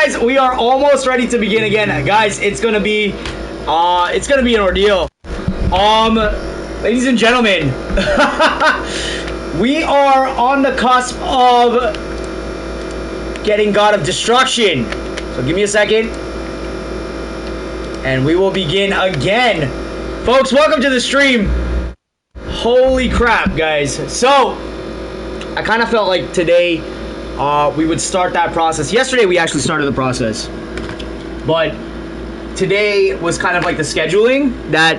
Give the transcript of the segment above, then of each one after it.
guys, we are almost ready to begin again. Guys, it's gonna be an ordeal. Ladies and gentlemen, we are on the cusp of getting God of Destruction. So give me a second, and we will begin again. Folks, welcome to the stream. Holy crap, guys. So, I kind of felt like today we would start that process. Yesterday we actually started the process, but today was kind of like the scheduling that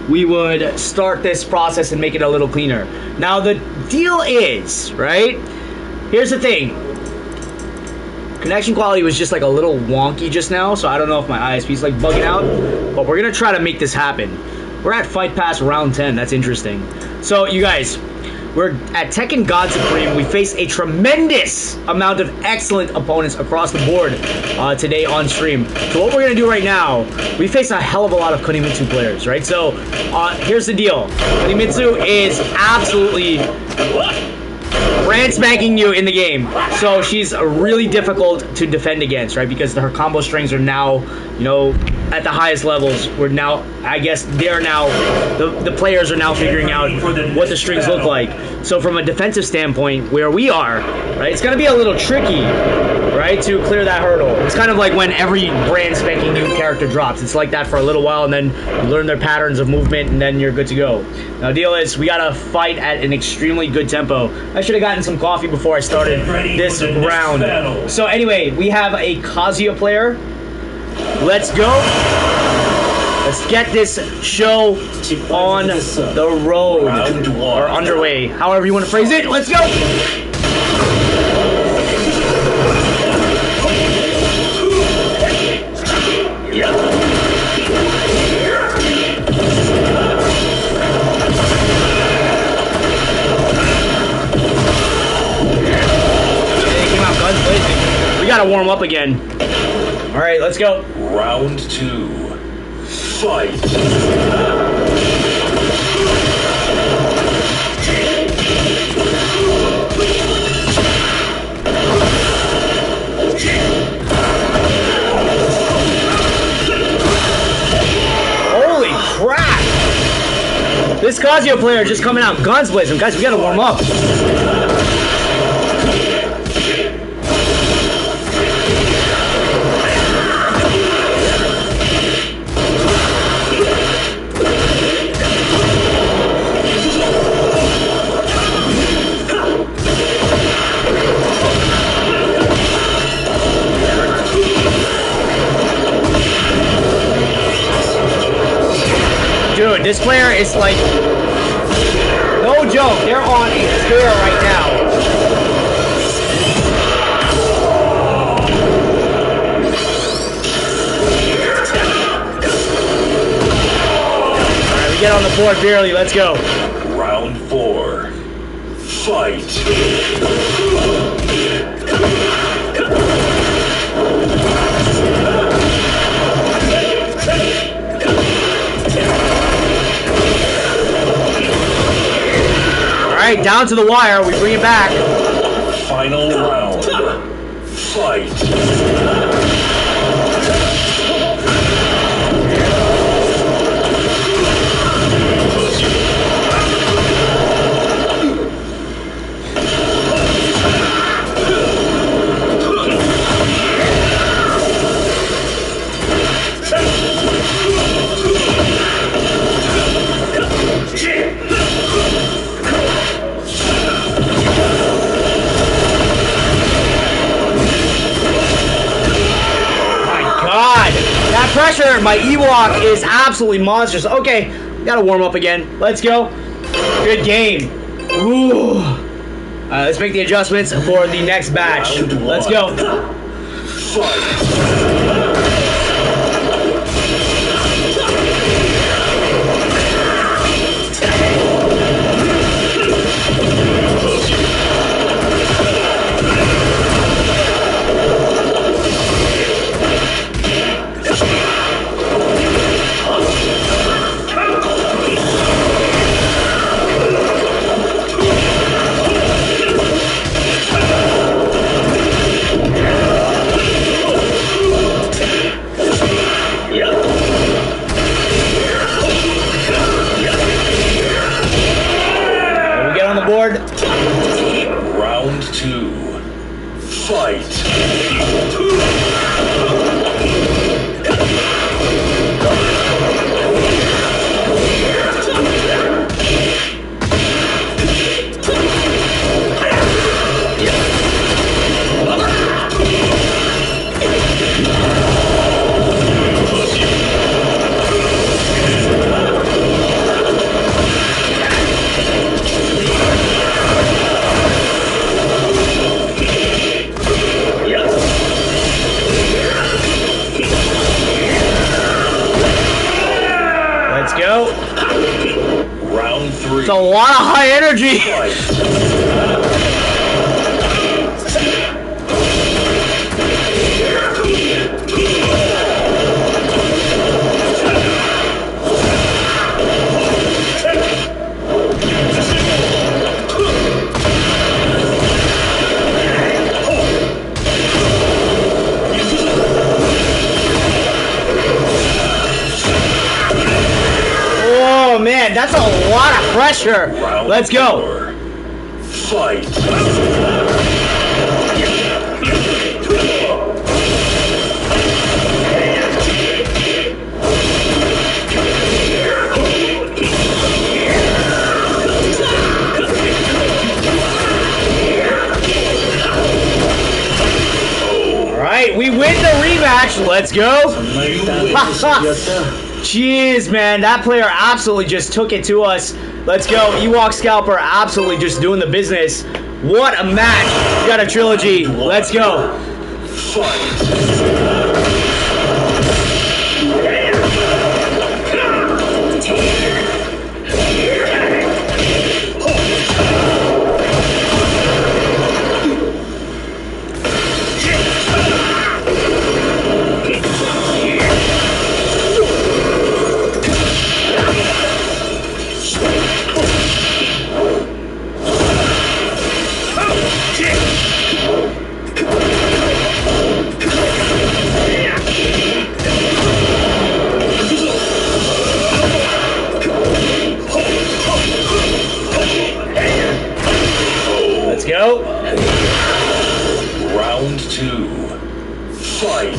we would start this process and make it a little cleaner. Now the deal is, right, here's the thing. Connection quality was just like a little wonky just now, so I don't know if my ISP is like bugging out, but we're gonna try to make this happen. We're at Fight Pass round 10. That's interesting. So you guys, we're at Tekken God Supreme. We face a tremendous amount of excellent opponents across the board today on stream. So what we're going to do right now, we face a hell of a lot of Kunimitsu players, right? So here's the deal. Kunimitsu is absolutely brand spanking new in the game. So she's really difficult to defend against, right? Because her combo strings are now, you know, at the highest levels. We're now, I guess they're now, the players are now figuring out what the strings look like. So from a defensive standpoint, where we are, right, it's going to be a little tricky, right, to clear that hurdle. It's kind of like when every brand spanking new character drops. It's like that for a little while, and then you learn their patterns of movement, and then you're good to go. Now, the deal is, we got to fight at an extremely good tempo. I should have gotten some coffee before I started this round. So anyway, we have a Kazuya player. Let's go. Let's get this show on the road, or underway, however you want to phrase it. Let's go. We gotta warm up again. All right, let's go. Round 2. Fight. Holy crap! This Kazuya player just coming out guns blazing. Guys, we gotta warm up. Dude, this player is like, no joke, they're on a tear right now. Alright, we get on the board barely, let's go. Round 4. Fight. Alright, down to the wire, we bring it back. Final round. Fight. That pressure, my Hwoarang is absolutely monstrous. Okay, gotta warm up again. Let's go. Good game. Ooh. Let's make the adjustments for the next batch. Let's go. It's a lot of high energy. Oh man, that's a lot of pressure. Let's go. Fight. Alright, we win the rematch. Let's go. Jeez, man, that player absolutely just took it to us. Let's go. Ewok Scalper absolutely just doing the business. What a match. We got a trilogy. Let's go. Let's go. Round 2. Fight.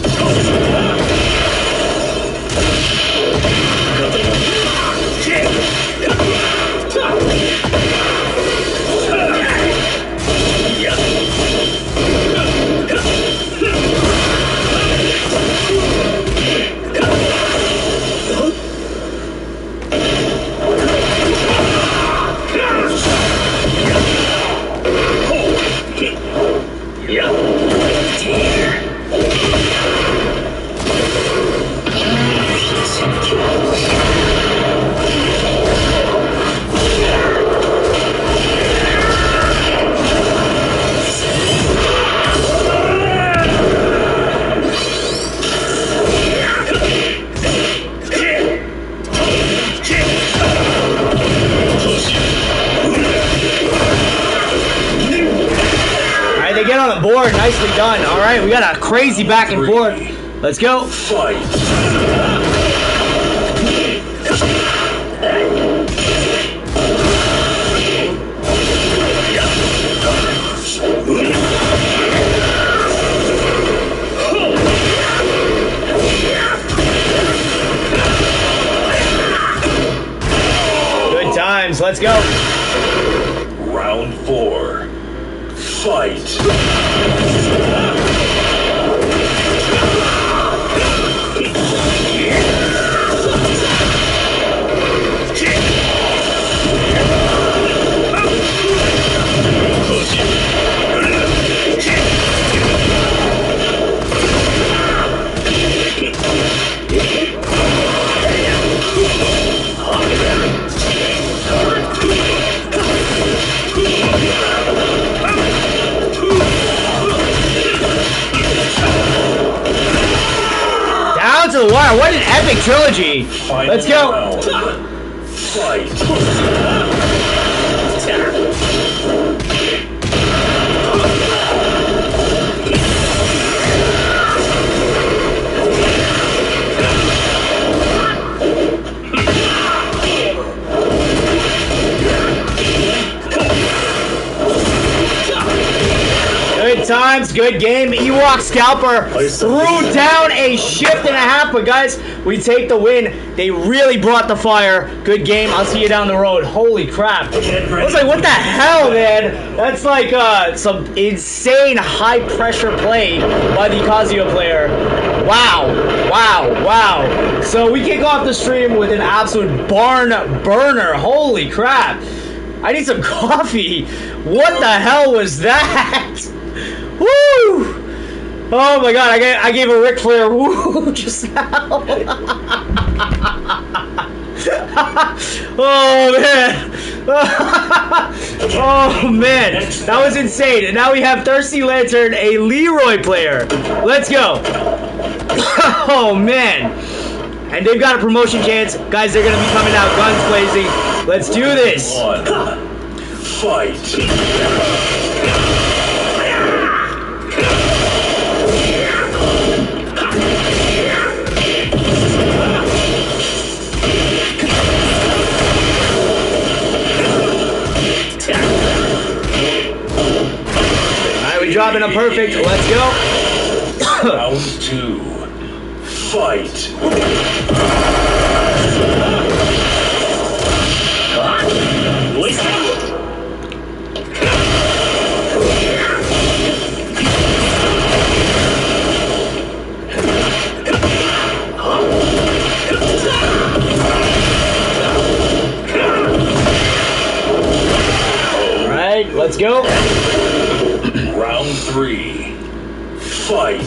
They get on the board. Nicely done. All right, we got a crazy back and forth. Let's go. Fight. Good times. Let's go. Round 4. Fight. Down to the wire. What an epic trilogy. Final Let's go. round. Fight. Good times, good game. Ewok Scalper threw down a shift and a half, but guys, we take the win. They really brought the fire. Good game. I'll see you down the road. Holy crap. I was like, what the hell, man? That's like some insane high-pressure play by the Kazuya player. Wow. Wow. Wow. So we kick off the stream with an absolute barn burner. Holy crap. I need some coffee. What the hell was that? Woo! Oh my god, I gave a Ric Flair woo just now. Oh man. Oh man. That was insane. And now we have Thirsty Lantern, a Leroy player. Let's go. Oh man. And they've got a promotion chance. Guys, they're gonna be coming out guns blazing. Let's do this. Fight. Dropping a perfect. Let's go. Round 2. Fight. All right, let's go. Round 3. Fight.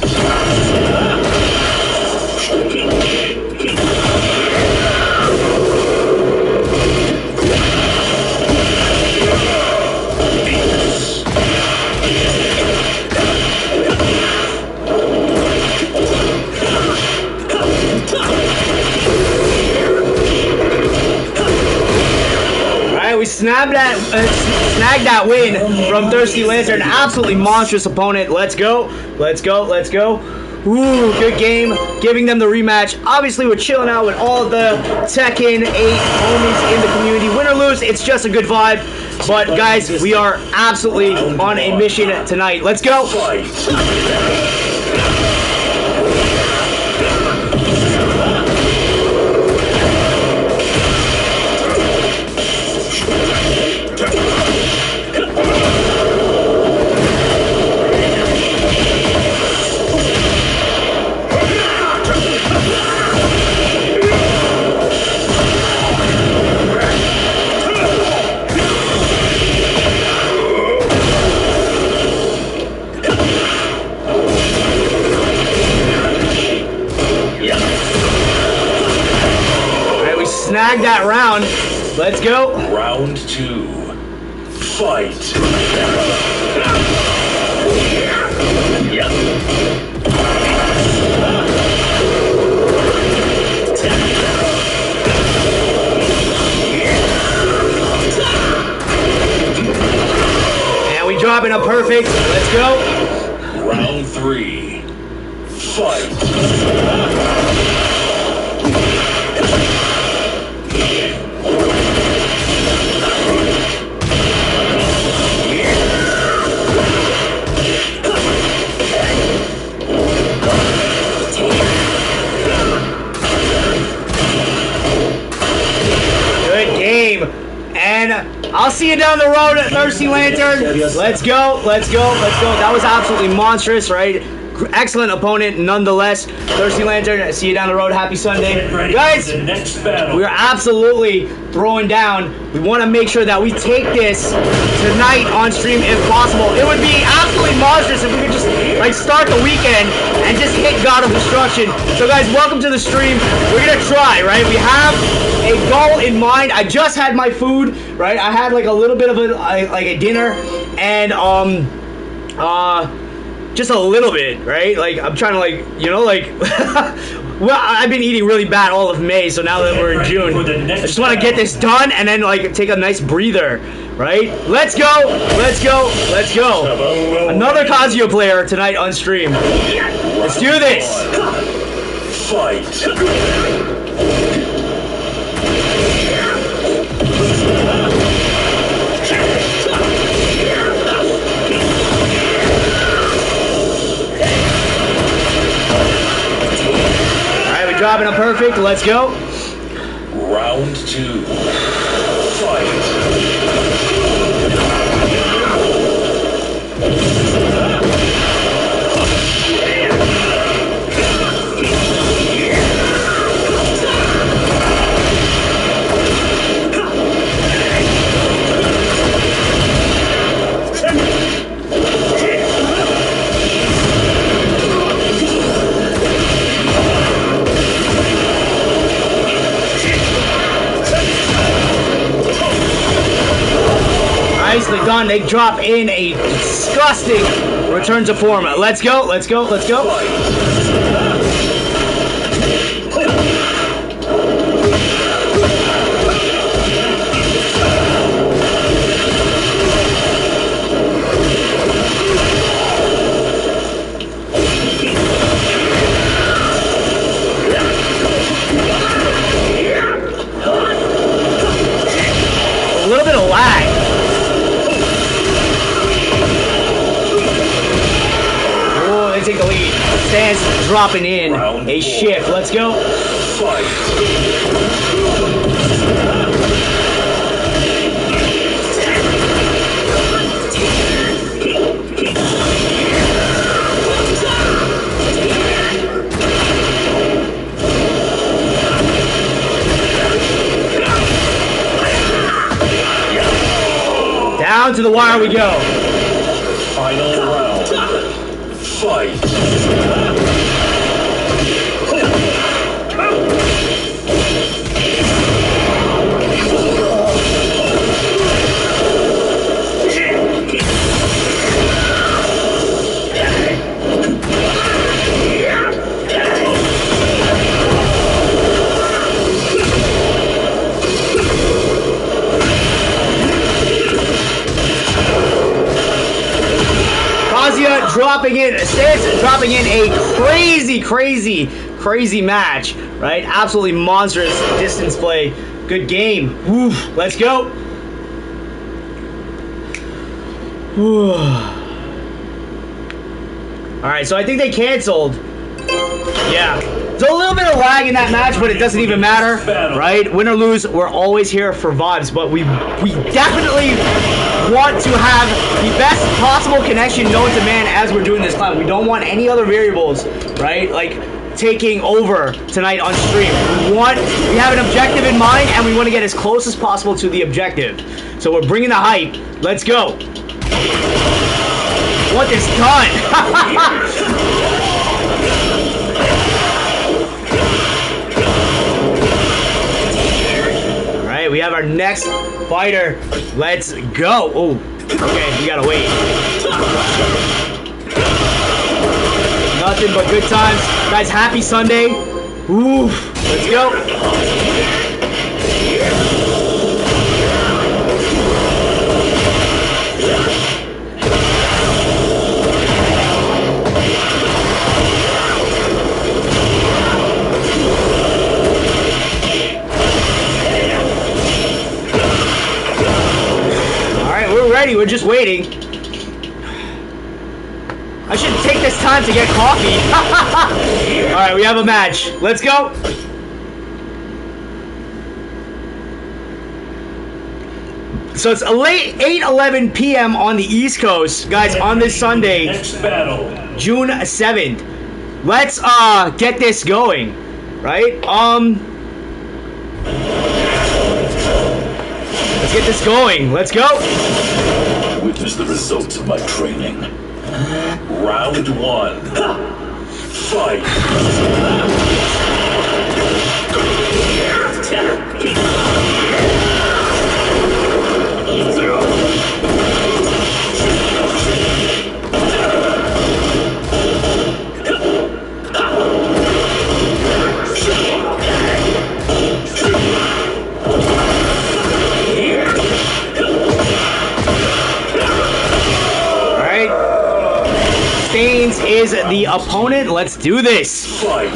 We snagged that win from Thirsty Lantern. Absolutely monstrous opponent. Let's go. Let's go. Let's go. Ooh, good game. Giving them the rematch. Obviously, we're chilling out with all the Tekken 8 homies in the community. Win or lose, it's just a good vibe. But, guys, we are absolutely on a mission tonight. Let's go. Snag that round. Let's go. Round 2. Fight. And we drop in a perfect. Let's go. Round 3. Fight. And I'll see you down the road at Thirsty Lantern. Let's go, let's go, let's go. That was absolutely monstrous, right? Excellent opponent nonetheless. Thirsty Lantern, I see you down the road. Happy Sunday. Guys, we're absolutely throwing down. We want to make sure that we take this tonight on stream if possible. It would be absolutely monstrous if we could just like start the weekend and just hit God of Destruction. So guys, welcome to the stream. We're going to try, right? We have a goal in mind. I just had my food, right? I had like a little bit of a dinner and just a little bit, right? Like I'm trying to well, I've been eating really bad all of May, so now that we're in June, I just want to get this done and then like take a nice breather, right? Let's go, let's go, let's go. Another Kazuya player tonight on stream. Let's do this. Fight. Dropping a perfect. Let's go. Round 2. Fight. nicely done. They drop in a disgusting return to form. Let's go, let's go, let's go. A little bit of lag. Oh, they take the lead. Stance dropping in a shift. Let's go. Down to the wire we go. Final round. Fight. Dropping in, Stance dropping in a crazy match, right? Absolutely monstrous distance play. Good game. Oof, let's go. Alright, so I think they canceled. Yeah. There's a little bit of lag in that match, but it doesn't even matter, right? Win or lose, we're always here for vibes, but we definitely want to have the best possible connection known to man as we're doing this climb. We don't want any other variables, right? Like taking over tonight on stream. We have an objective in mind, and we want to get as close as possible to the objective. So we're bringing the hype. Let's go. Want this done. We have our next fighter. Let's go. Oh, okay, we gotta wait. Nothing but good times. Guys, happy Sunday. Oof, let's go. Ready, we're just waiting. I should take this time to get coffee. Alright, we have a match. Let's go. So it's late 8:11 p.m. on the East Coast, guys, on this Sunday, June 7th. Let's get this going, right? Let's get this going. Let's go. Witness the results of my training. Round one. Fight. Is the opponent. Let's do this. Fight.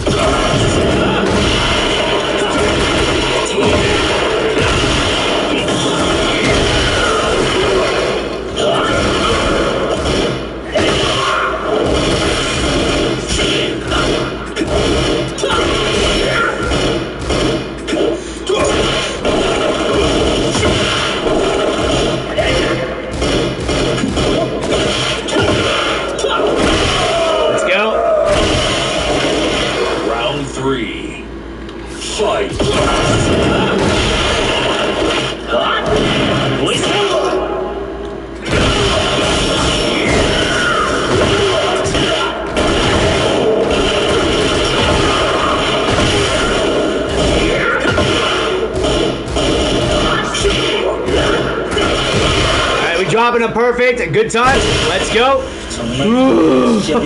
dropping a perfect. Good times. Let's go.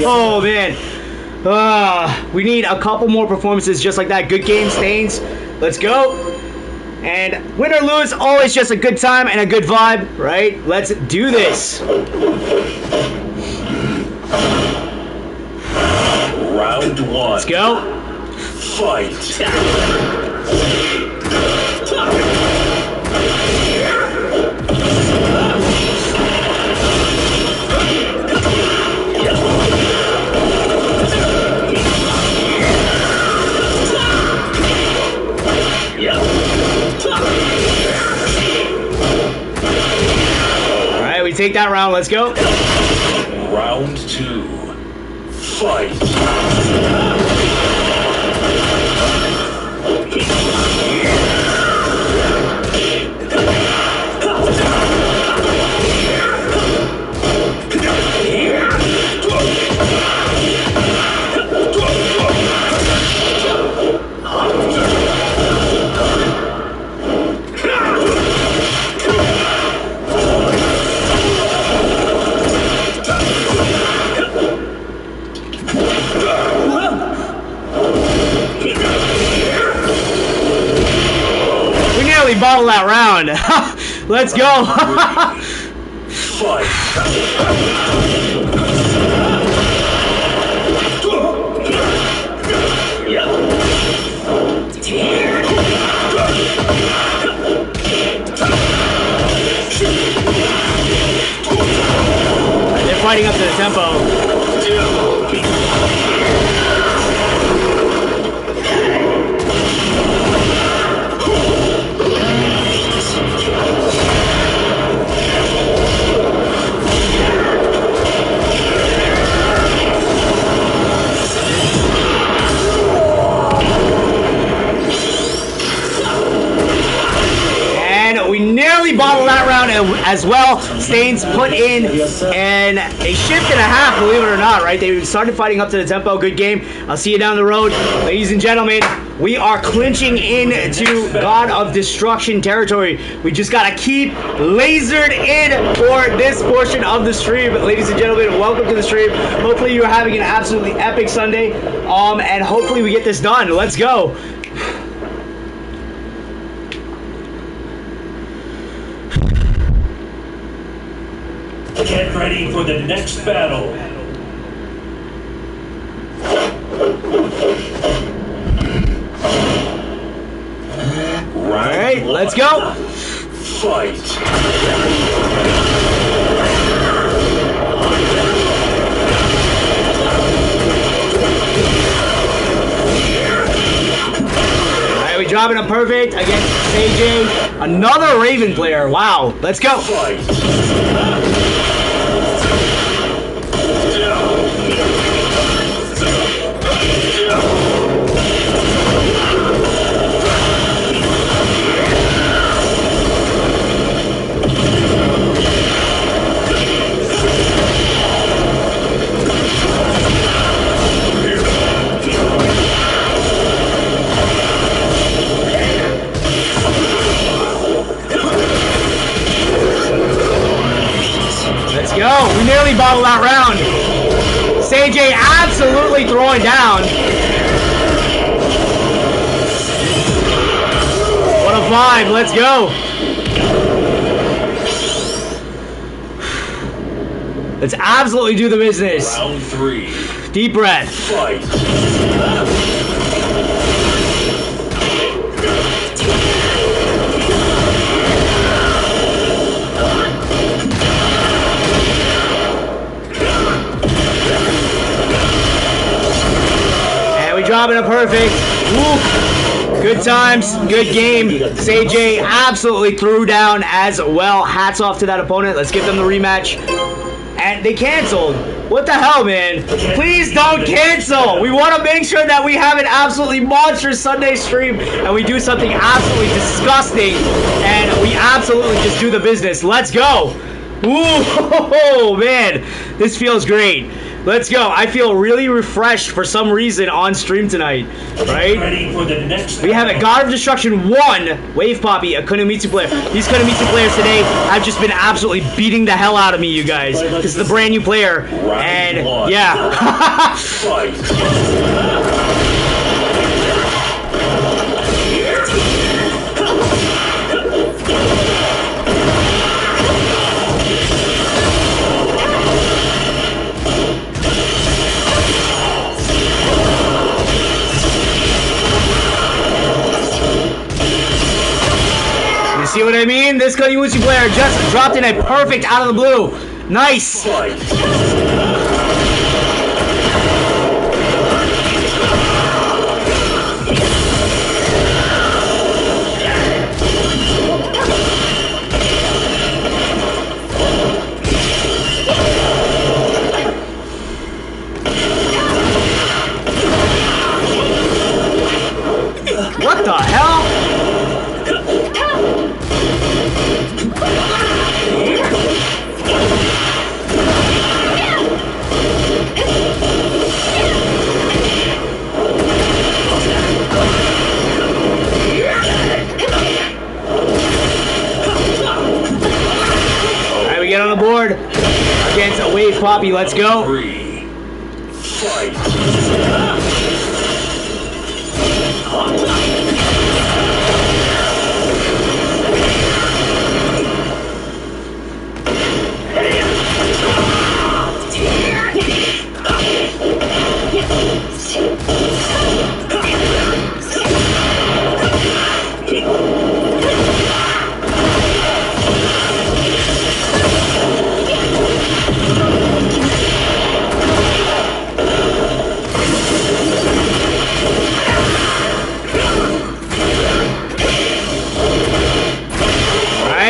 Oh, man. We need a couple more performances just like that. Good game, Stains. Let's go. And win or lose, always just a good time and a good vibe, right? Let's do this. Round 1. Let's go. Fight. Alright, we take that round. Let's go. Round 2. Fight. Bottle that round. Let's go. Fight. They're fighting up to the tempo. Nearly bottled that round as well. Stains put in a shift and a half, believe it or not, right? They started fighting up to the tempo. Good game. I'll see you down the road. Ladies and gentlemen, we are clinching into God of Destruction territory. We just got to keep lasered in for this portion of the stream. Ladies and gentlemen, welcome to the stream. Hopefully you're having an absolutely epic Sunday, and hopefully we get this done. Let's go. Get ready for the next battle. Alright, let's go. Fight. Alright, we dropping a perfect against AJ. Another Raven player. Wow. Let's go. Fight. Go! We nearly bottled that round. CJ absolutely throwing down. What a vibe. Let's go. Let's absolutely do the business. Round 3. Deep breath. Fight. Dropping a perfect. Woo. Good times, good game. CJ absolutely threw down as well. Hats off to that opponent. Let's give them the rematch. And they canceled. What the hell, man? Please don't cancel. We want to make sure that we have an absolutely monstrous Sunday stream and we do something absolutely disgusting and we absolutely just do the business. Let's go. Ooh, man, this feels great. Let's go. I feel really refreshed for some reason on stream tonight, right? Ready for the next We have a God of Destruction 1, Wave Poppy, a Kunomitsu player. These Kunomitsu players today have just been absolutely beating the hell out of me, you guys. This is the brand new player, and yeah. See what I mean? This Kunomitsu player just dropped in a perfect out of the blue. Nice. What the hell? Alright, we get on the board against a Wave Poppy. Let's go. 3, fight.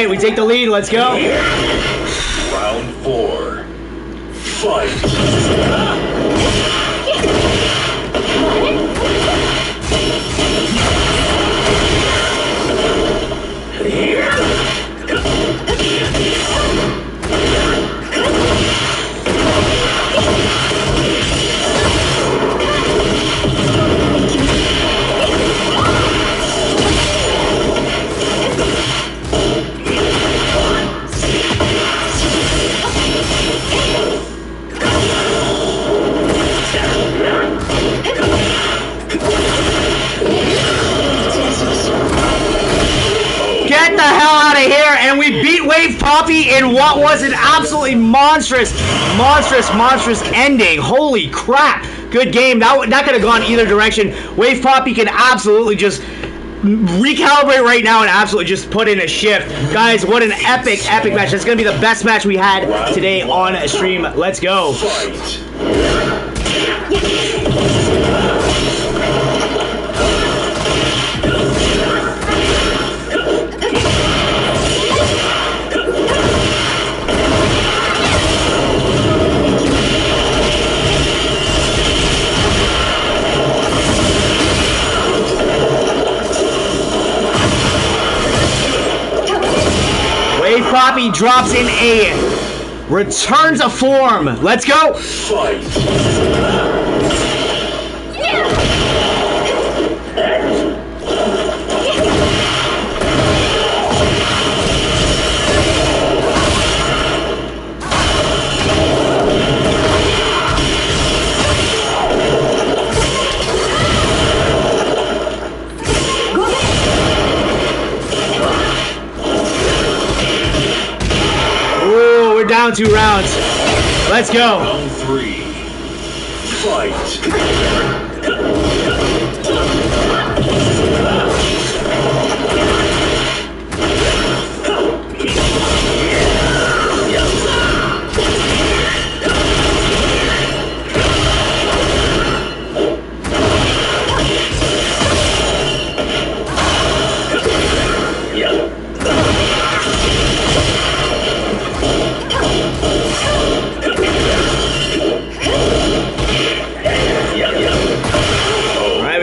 We take the lead. Let's go. Round 4. Fight. Get the hell out of here, and we beat Wave Poppy in what was an absolutely monstrous ending. Holy crap. Good game. That could have gone either direction. Wave Poppy can absolutely just recalibrate right now and absolutely just put in a shift. Guys, what an epic match. That's going to be the best match we had today on stream. Let's go. Fight. Wave Poppy drops in a return to form. Let's go. Fight. Ooh, we're down 2 rounds. Let's go. Round 3. Fight.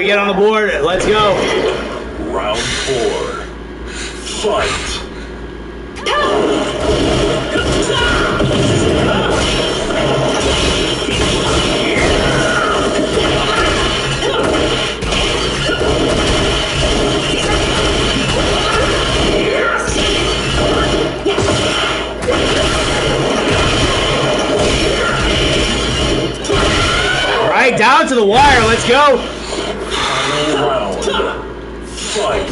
Get on the board. Let's go. Round 4. Fight. to the wire. Let's go. Final round. Fight.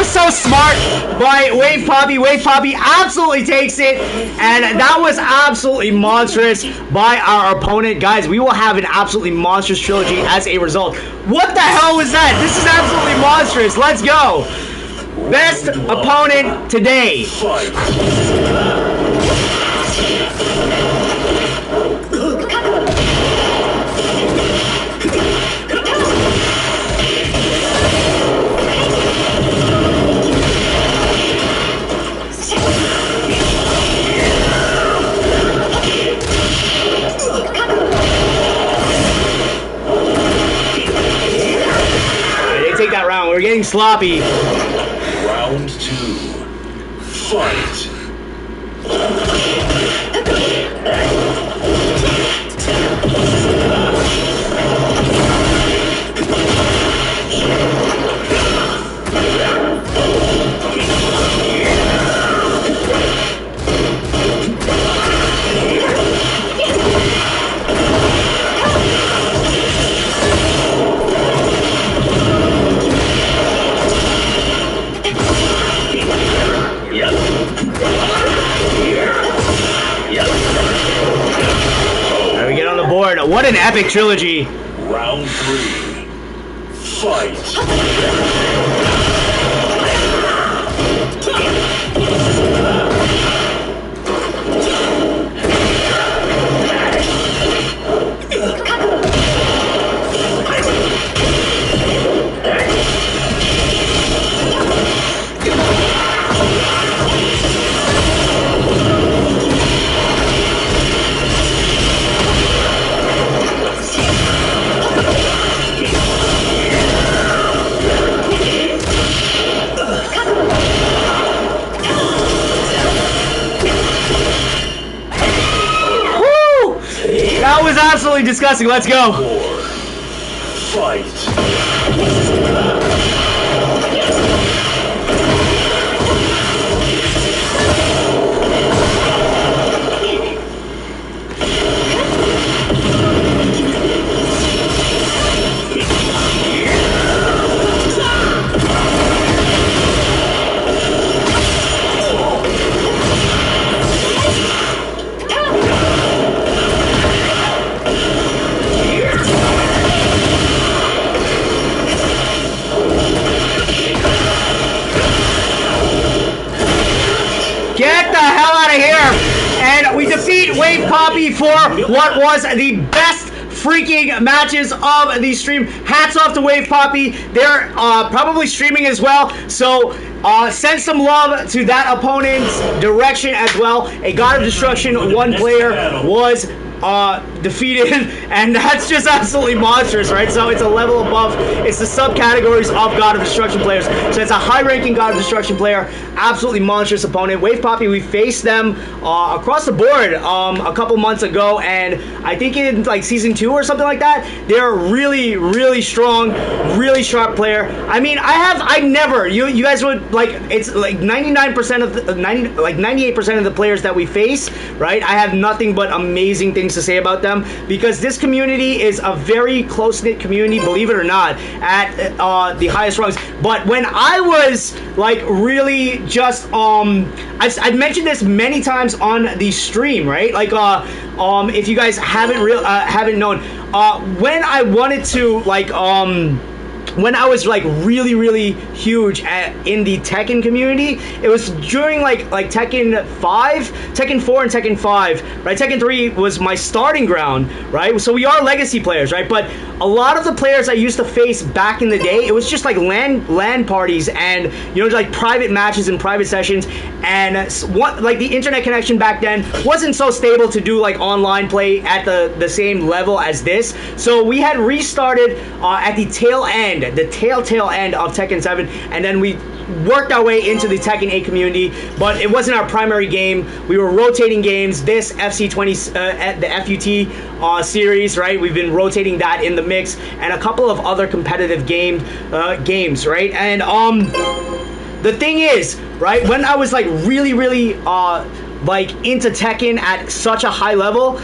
So smart by Wave Poppy. Wave Poppy absolutely takes it, and that was absolutely monstrous by our opponent. Guys, we will have an absolutely monstrous trilogy as a result. What the hell was that? This is absolutely monstrous. Let's go. Best opponent today. Take that round. We're getting sloppy. Round 2. Fight. What an epic trilogy. Round 3. Fight. That was absolutely disgusting. Let's go. Fight. Defeat Wave Poppy for what was the best freaking matches of the stream. Hats off to Wave Poppy. They're probably streaming as well, so send some love to that opponent's direction as well. A God of Destruction one player was defeated, and that's just absolutely monstrous, right? So it's a level above. It's the subcategories of God of Destruction players. So it's a high-ranking God of Destruction player, absolutely monstrous opponent. Wave Poppy, we faced them across the board a couple months ago, and I think in like season 2 or something like that. They're really, really strong, really sharp player. I mean, I never, you guys would like, it's like 99% of the, 98% of the players that we face, right? I have nothing but amazing things to say about them, because this community is a very close-knit community, believe it or not, at the highest rungs. But when I was like really just I've mentioned this many times on the stream, right? Like if you guys haven't known, when I wanted to like when I was like really huge in the Tekken community. It was during like Tekken 5, Tekken 4, and Tekken 5, right? Tekken 3 was my starting ground, right? So we are legacy players, right? But a lot of the players I used to face back in the day, it was just like LAN parties and, you know, like private matches and private sessions, and like the internet connection back then wasn't so stable to do like online play at the same level as this. So we had restarted at the tail end of Tekken 7, and then we worked our way into the Tekken 8 community, but it wasn't our primary game. We were rotating games. This FC20, the FUT series, right? We've been rotating that in the mix, and a couple of other competitive games, right? And the thing is, right, when I was like really like into Tekken at such a high level,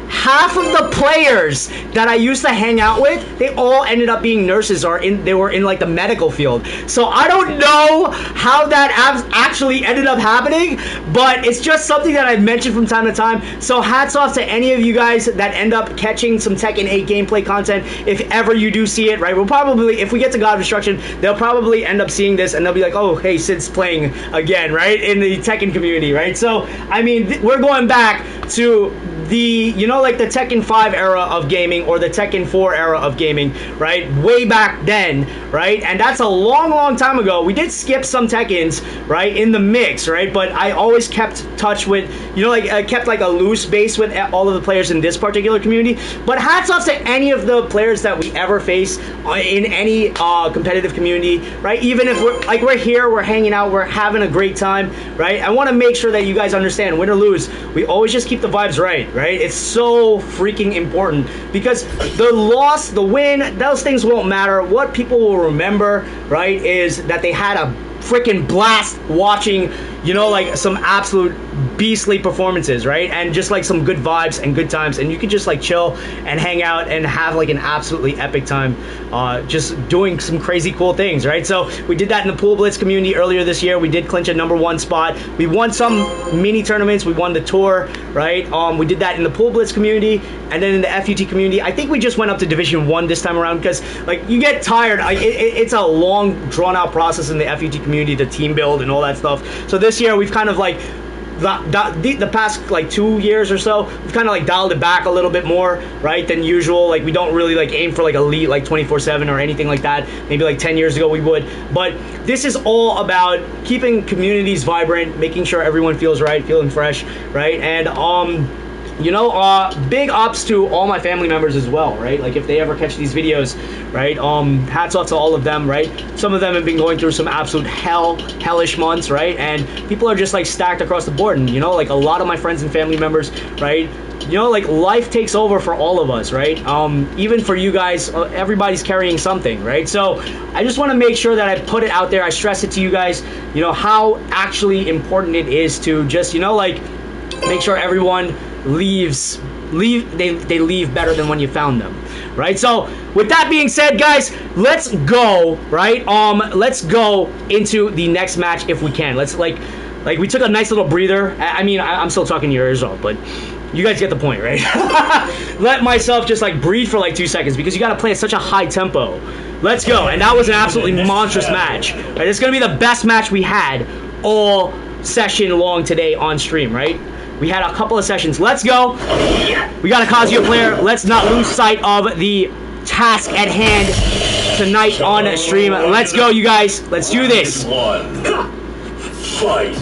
half of the players that I used to hang out with, they all ended up being nurses, or they were in like the medical field. So I don't know how that actually ended up happening, but it's just something that I've mentioned from time to time. So hats off to any of you guys that end up catching some Tekken 8 gameplay content, if ever you do see it, right? We'll probably, if we get to God of Destruction, they'll probably end up seeing this and they'll be like, oh, hey, Sid's playing again, right? In the Tekken community, right? So, I mean, we're going back to the, you know, like the Tekken 5 era of gaming, or the Tekken 4 era of gaming, right? Way back then, right? And that's a long time ago. We did skip some Tekkens, right, in the mix, right? But I always kept touch with, you know, like I kept like a loose base with all of the players in this particular community. But hats off to any of the players that we ever face in any competitive community, right? Even if we're here, we're hanging out, we're having a great time, right? I want to make sure that you guys understand, win or lose, we always just keep the vibes right? It's so freaking important, because the loss, the win, those things won't matter. What people will remember, right, is that they had a freaking blast watching, you know, like some absolute beastly performances, right? And just like some good vibes and good times, and you can just like chill and hang out and have like an absolutely epic time just doing some crazy cool things, right? So we did that in the Pool Blitz community earlier this year. We did clinch a #1 spot. We won some mini tournaments. We won the tour, right? We did that in the Pool Blitz community, and then in the FUT community, I think we just went up to Division 1 this time around, because like you get tired. It's a long drawn out process in the FUT community, the team build and all that stuff. So this year we've kind of like the past like 2 years or so, we've kind of like dialed it back a little bit more, right, than usual. Like we don't really like aim for like elite like 24/7 or anything like that. Maybe like 10 years ago we would, but this is all about keeping communities vibrant, making sure everyone feels right, feeling fresh, right? And you know, big ups to all my family members as well, right? Like if they ever catch these videos, right? Hats off to all of them, right? Some of them have been going through some absolute hellish months, right? And people are just like stacked across the board. And you know, like a lot of my friends and family members, right? You know, like life takes over for all of us, right? Even for you guys, everybody's carrying something, right? So I just want to make sure that I put it out there. I stress it to you guys, you know, how actually important it is to just, you know, like make sure everyone they leave better than when you found them, right? So with that being said, guys, let's go, right? Let's go into the next match if we can. Let's like we took a nice little breather. I mean, I'm still talking your ears off, but you guys get the point, right? Let myself just like breathe for like 2 seconds, because you got to play at such a high tempo. Let's go. And that was an absolutely monstrous match, right? It's gonna be the best match we had all session long today on stream, right? We had a couple of sessions. Let's go. We got a Kazuya player. Let's not lose sight of the task at hand tonight on stream. Let's go, you guys. Let's do this. Fight.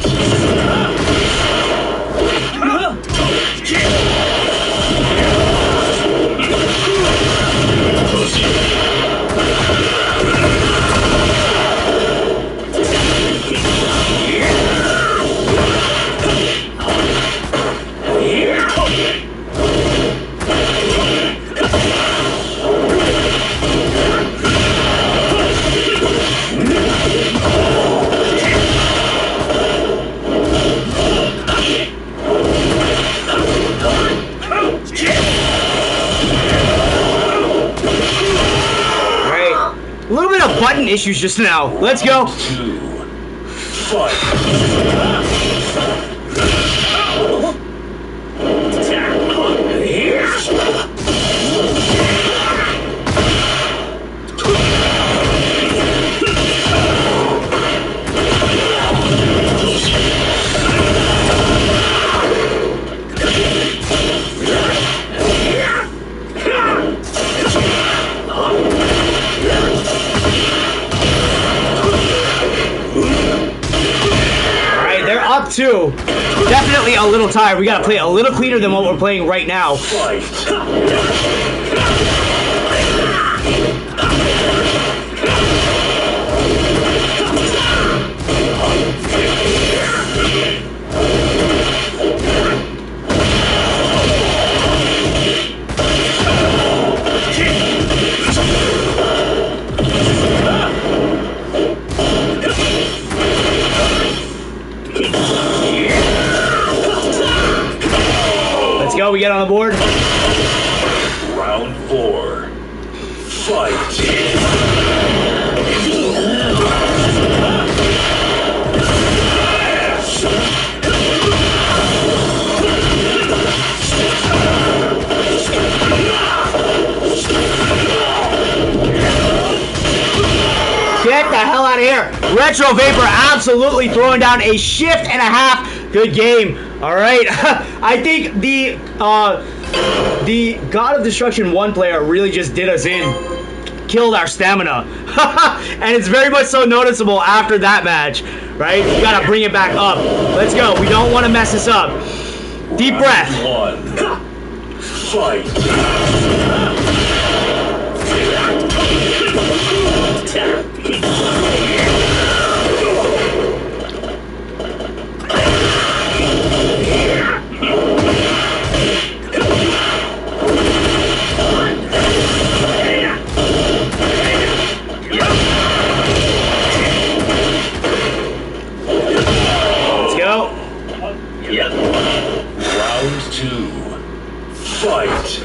Button issues just now. Let's go. 2. Definitely a little tired. We gotta play a little cleaner than what we're playing right now. Let's go, we get on the board. Round 4. Fight. Get the hell out of here. Retro Vapor absolutely throwing down a shift and a half. Good game. All right. I think the God of Destruction 1 player really just did us in. Killed our stamina. And it's very much so noticeable after that match. Right? We got to bring it back up. Let's go. We don't want to mess this up. Deep breath. Round 1. Fight. Let's go. Round 2. Fight.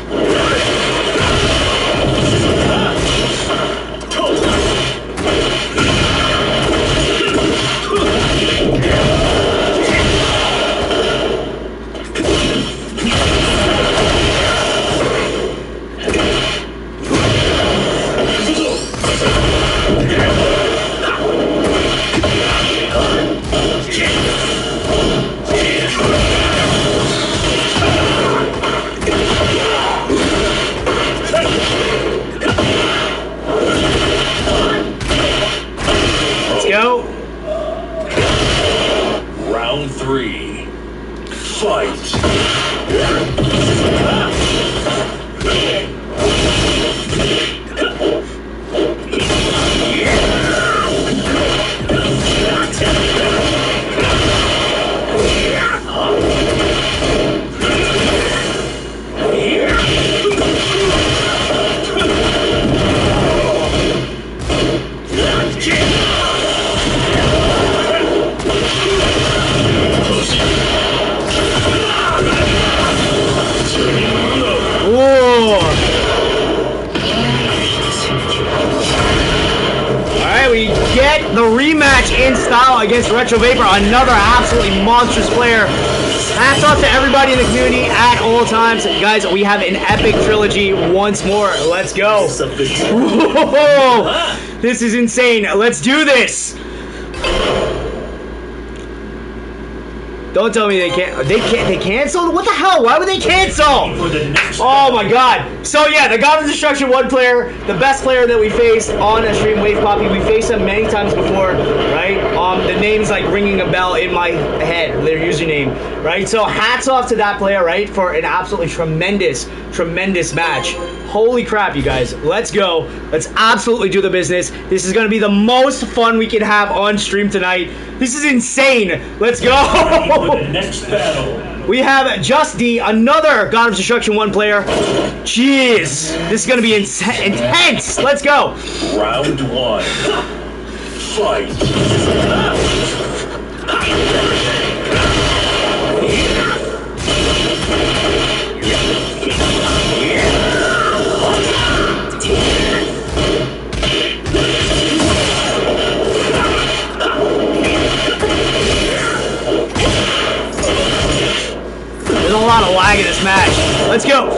Go. Round 3. Fight. Get the rematch in style against Retro Vapor, another absolutely monstrous player. Hats off to everybody in the community at all times. Guys, we have an epic trilogy once more. Let's go. Whoa, this is insane. Let's do this. Don't tell me they can't. They canceled? What the hell? Why would they cancel? Oh my god. So yeah, the God of Destruction 1 player, the best player that we faced on a stream, Wave Poppy. We faced him many times before, right? The name's like ringing a bell in my head, their username, right? So hats off to that player, right? For an absolutely tremendous match. Holy crap, you guys. Let's go. Let's absolutely do the business. This is going to be the most fun we can have on stream tonight. This is insane. Let's go. For the next battle. We have Just D, another God of Destruction 1 player. Jeez. This is going to be intense. Let's go. Round 1. Fight. There's a lot of lag in this match. Let's go.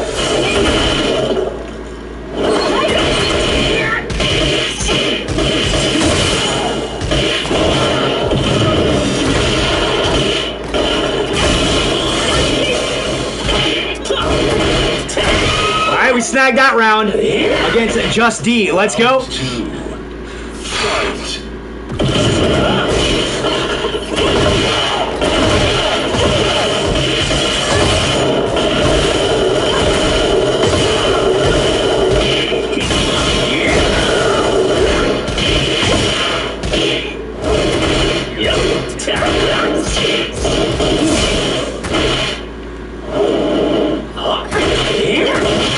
Alright, we snagged that round against Just D. Let's go.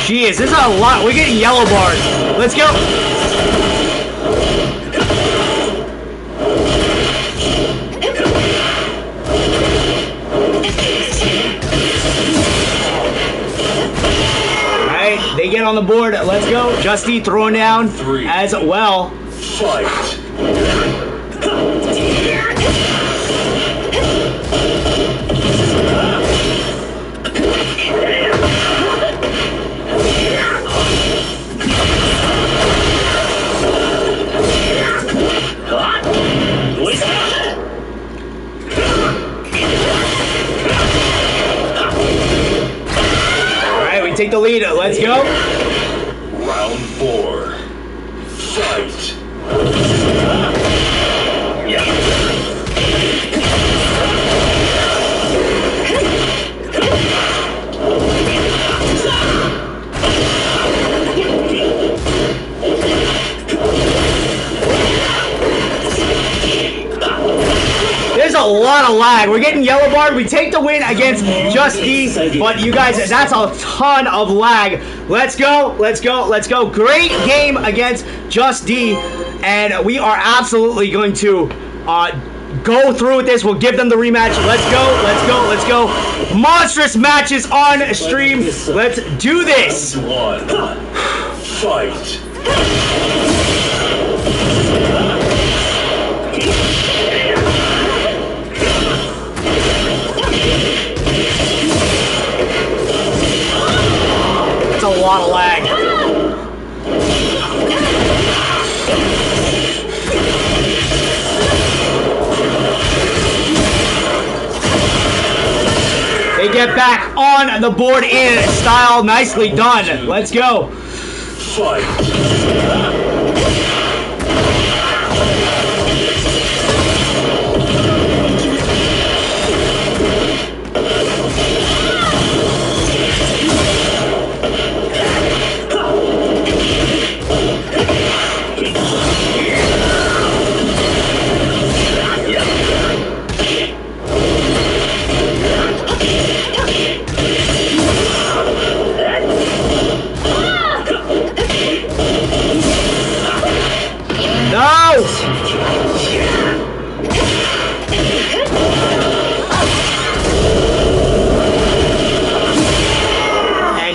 Jeez, this is a lot. We're getting yellow bars. Let's go. Alright, they get on the board. Let's go. Justy throwing down as well. Fight. Take the lead. Let's go. Round 4. Fight. There's a lot of lag. We're getting yellow barred. We take the win against Just D, but you guys, that's a ton of lag. Let's go, let's go, let's go. Great game against Just D, and we are absolutely going to go through with this. We'll give them the rematch. Let's go, let's go, let's go. Monstrous matches on stream. Let's do this. Round 1. Fight. A lot of lag. They get back on the board in style. Nicely done. Let's go. Fight.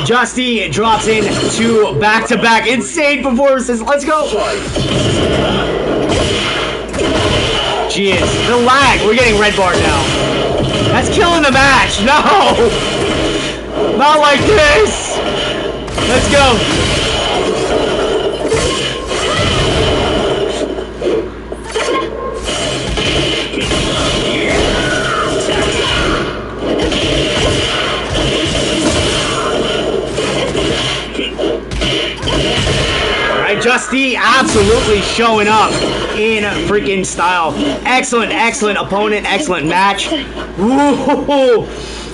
Justy drops in to back-to-back insane performances. Let's go. Jeez, the lag. We're getting red bar now. That's killing the match. No, not like this. Let's go. Justy absolutely showing up in freaking style. Excellent, excellent opponent, excellent match. Ooh,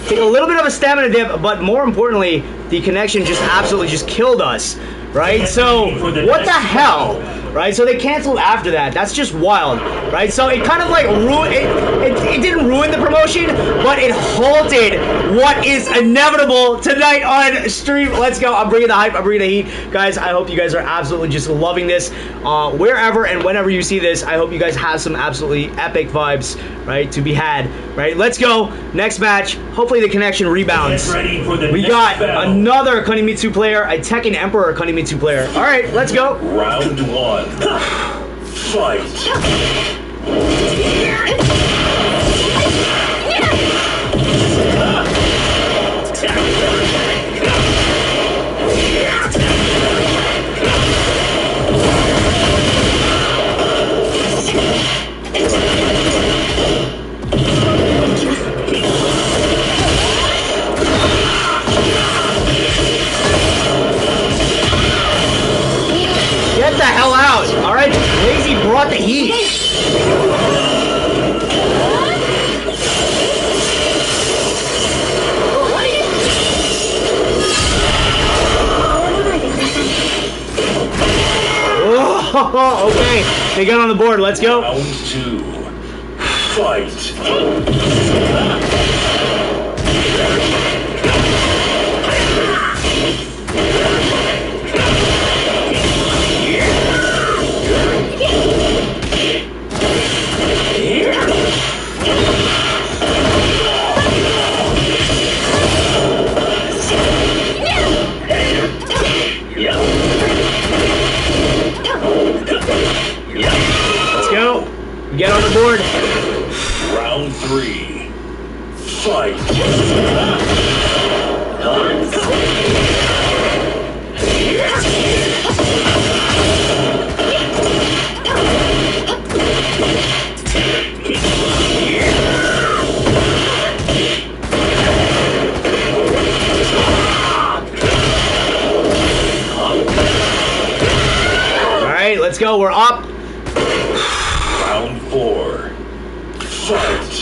take a little bit of a stamina dip, but more importantly, the connection just absolutely just killed us, right? So, what the hell, right? So they canceled after that. That's just wild, right? So it kind of like ruined, it didn't ruin the promotion, but it halted what is inevitable tonight on stream. Let's go. I'm bringing the hype. I'm bringing the heat. Guys, I hope you guys are absolutely just loving this. Wherever and whenever you see this, I hope you guys have some absolutely epic vibes, right, to be had, right? Let's go. Next match. Hopefully the connection rebounds. We got another Kunimitsu player, a Tekken Emperor Kunimitsu player. All right, let's go. Round 1. Fight. Get the hell out! Alright, Lazy brought the heat. Oh, okay, they got on the board. Let's go. Round 2. Fight. Let's go. We're up. Round 4. Fight.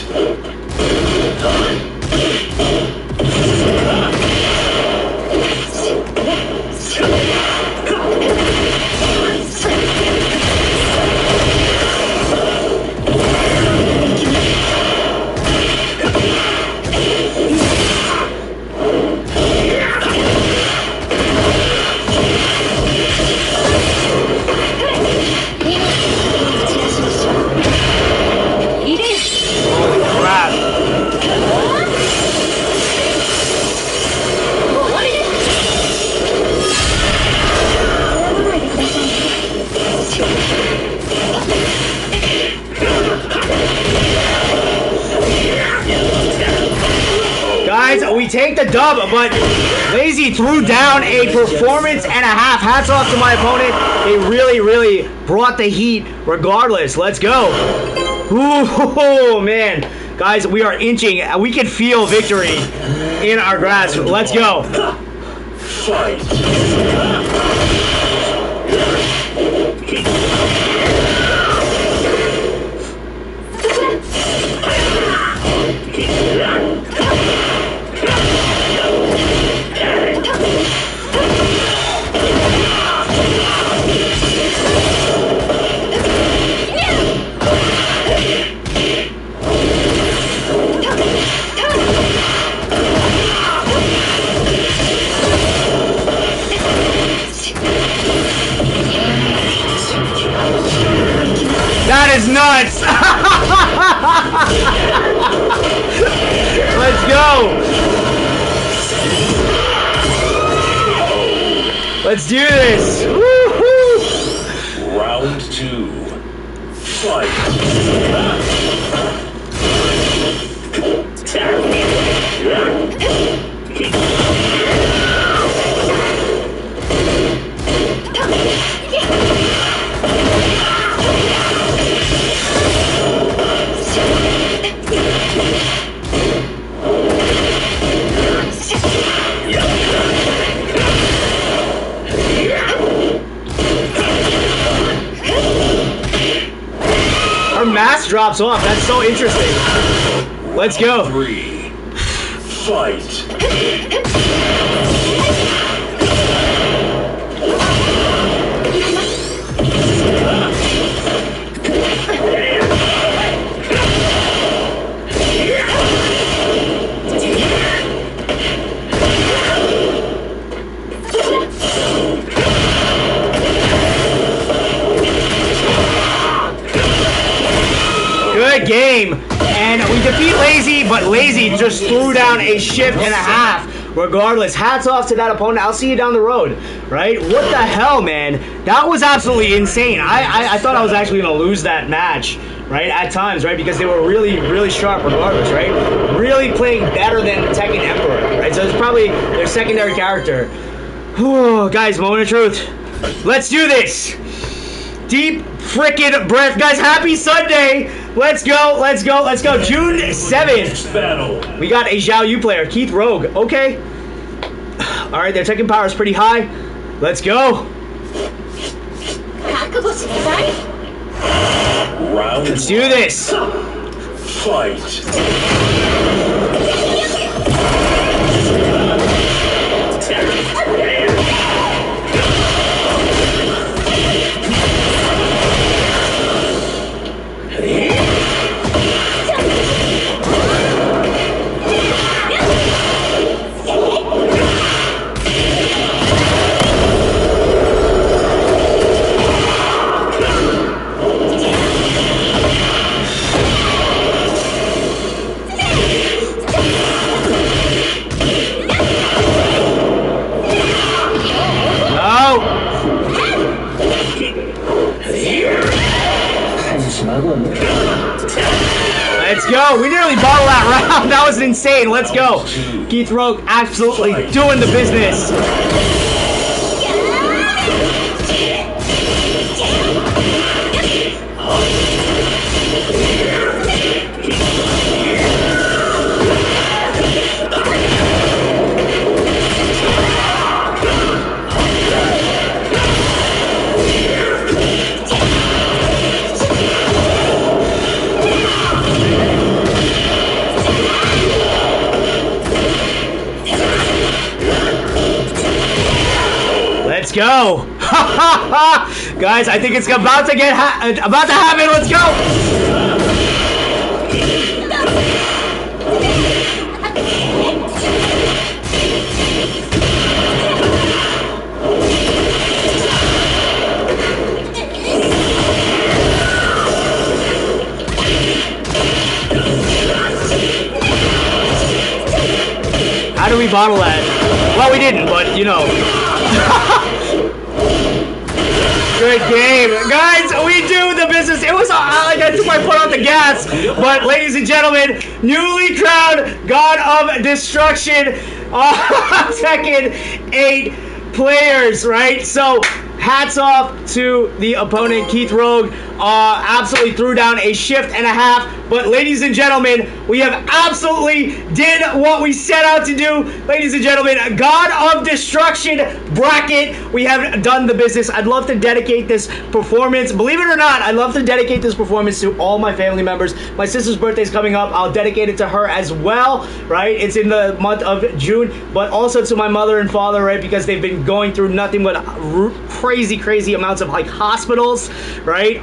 We take the dub, but Lazy threw down a performance and a half. Hats off to my opponent. They really, really brought the heat regardless. Let's go. Ooh, man. Guys, we are inching. We can feel victory in our grasp. Let's go. Fight. That is nuts! Let's go! Let's do this! Woo-hoo! Round 2. Fight. Mask drops off. That's so interesting. Let's go. 3. Fight. Good game. And we defeat Lazy, but Lazy just threw down a shift and a half. Regardless, hats off to that opponent. I'll see you down the road, right? What the hell, man? That was absolutely insane. I thought I was actually going to lose that match, right? At times, right? Because they were really, really sharp regardless, right? Really playing better than Tekken Emperor, right? So it's probably their secondary character. Whew, guys, moment of truth. Let's do this. Deep frickin' breath. Guys, happy Sunday. Let's go, let's go, let's go. June 7th. We got a Zhao Yu player, Keith Rogue. Okay. Alright, their Tekken power is pretty high. Let's go. Let's do this. Fight. Let's go. We nearly bottled that round. That was insane. Let's go. Keith Rogue absolutely doing the business. go. Guys, I think it's about to happen. Let's go. How do we bottle that? Well, we didn't, but you know. Good game. Guys, we do the business. It was like I took my foot off the gas. But ladies and gentlemen, newly crowned God of Destruction, Tekken 8 players, right? So hats off to the opponent, Keith Rogue. Absolutely threw down a shift and a half. But ladies and gentlemen, we have absolutely did what we set out to do. Ladies and gentlemen, God of Destruction bracket. We have done the business. I'd love to dedicate this performance. Believe it or not, I'd love to dedicate this performance to all my family members. My sister's birthday is coming up. I'll dedicate it to her as well, right? It's in the month of June. But also to my mother and father, right? Because they've been going through nothing but crazy amounts of like hospitals, right?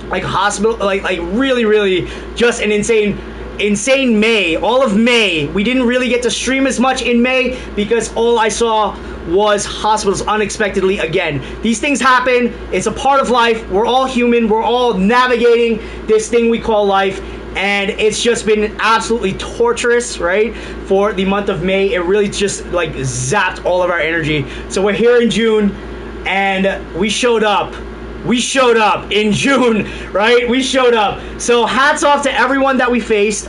Like hospital, like really just an insane May. All of May, we didn't really get to stream as much in May because all I saw was hospitals unexpectedly again. These things happen. It's a part of life. We're all human. We're all navigating this thing we call life. And it's just been absolutely torturous, right? For the month of May, it really just like zapped all of our energy. So we're here in June, and we showed up. We showed up in June, right? We showed up. So hats off to everyone that we faced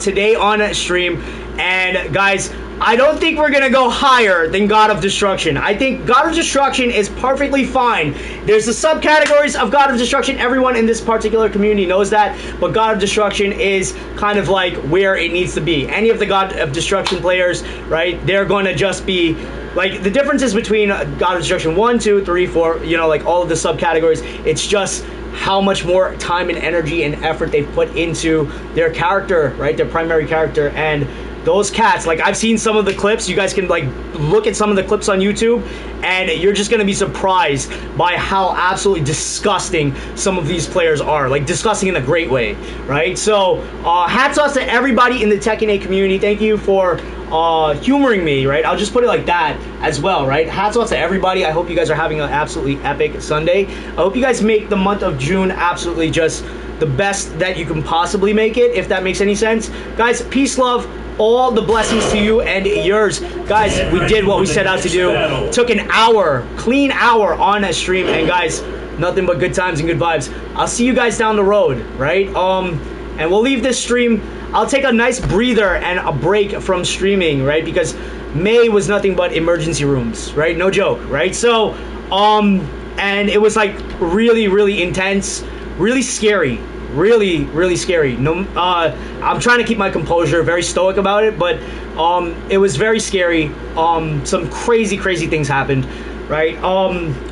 today on stream. And guys, I don't think we're gonna go higher than God of Destruction. I think God of Destruction is perfectly fine. There's the subcategories of God of Destruction. Everyone in this particular community knows that. But God of Destruction is kind of like where it needs to be. Any of the God of Destruction players, right? They're gonna just be like the differences between God of Destruction 1, 2, 3, 4, you know, like all of the subcategories. It's just how much more time and energy and effort they've put into their character, right? Their primary character. And those cats, like I've seen some of the clips. You guys can like look at some of the clips on YouTube, and you're just gonna be surprised by how absolutely disgusting some of these players are. Like disgusting in a great way, right? So hats off to everybody in the Tekken 8 community. Thank you for humoring me, right? I'll just put it like that as well, right? Hats off to everybody. I hope you guys are having an absolutely epic Sunday. I hope you guys make the month of June absolutely just the best that you can possibly make it, if that makes any sense. Guys, peace, love, all the blessings to you and yours. Guys, we did what we set out to do. Took an hour, clean hour on a stream, and guys, nothing but good times and good vibes. I'll see you guys down the road, right? And we'll leave this stream. I'll take a nice breather and a break from streaming, right? Because May was nothing but emergency rooms, right? No joke, right? So, and it was like really intense, really scary. Really scary. No, I'm trying to keep my composure, very stoic about it, but it was very scary. Some crazy things happened, right?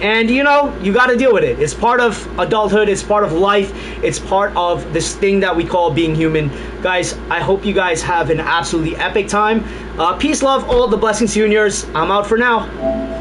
And you know, you got to deal with it. It's part of adulthood. It's part of life. It's part of this thing that we call being human. Guys, I hope you guys have an absolutely epic time. Peace, love, all the blessings to you and yours. I'm out for now.